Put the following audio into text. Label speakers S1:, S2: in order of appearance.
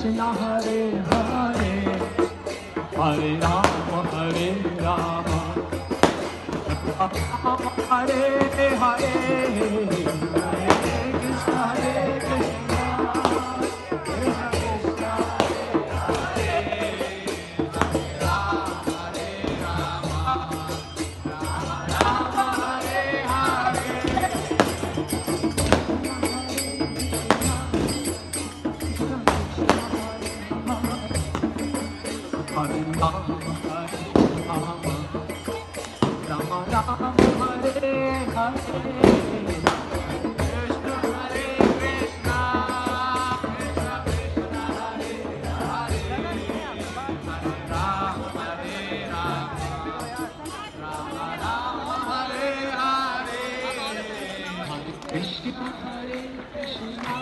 S1: Krishna Hare Hare Hare Rama Hare Rama Hare Hare Krishna Hare Krishna Krishna Krishna Hare Rama Hare Rama Rama Rama Hare Hare Krishna Hare Krishna Krishna Krishna Hare Hare Hare Rama Hare Rama Rama Rama Hare Hare Hare Krishna Hare Krishna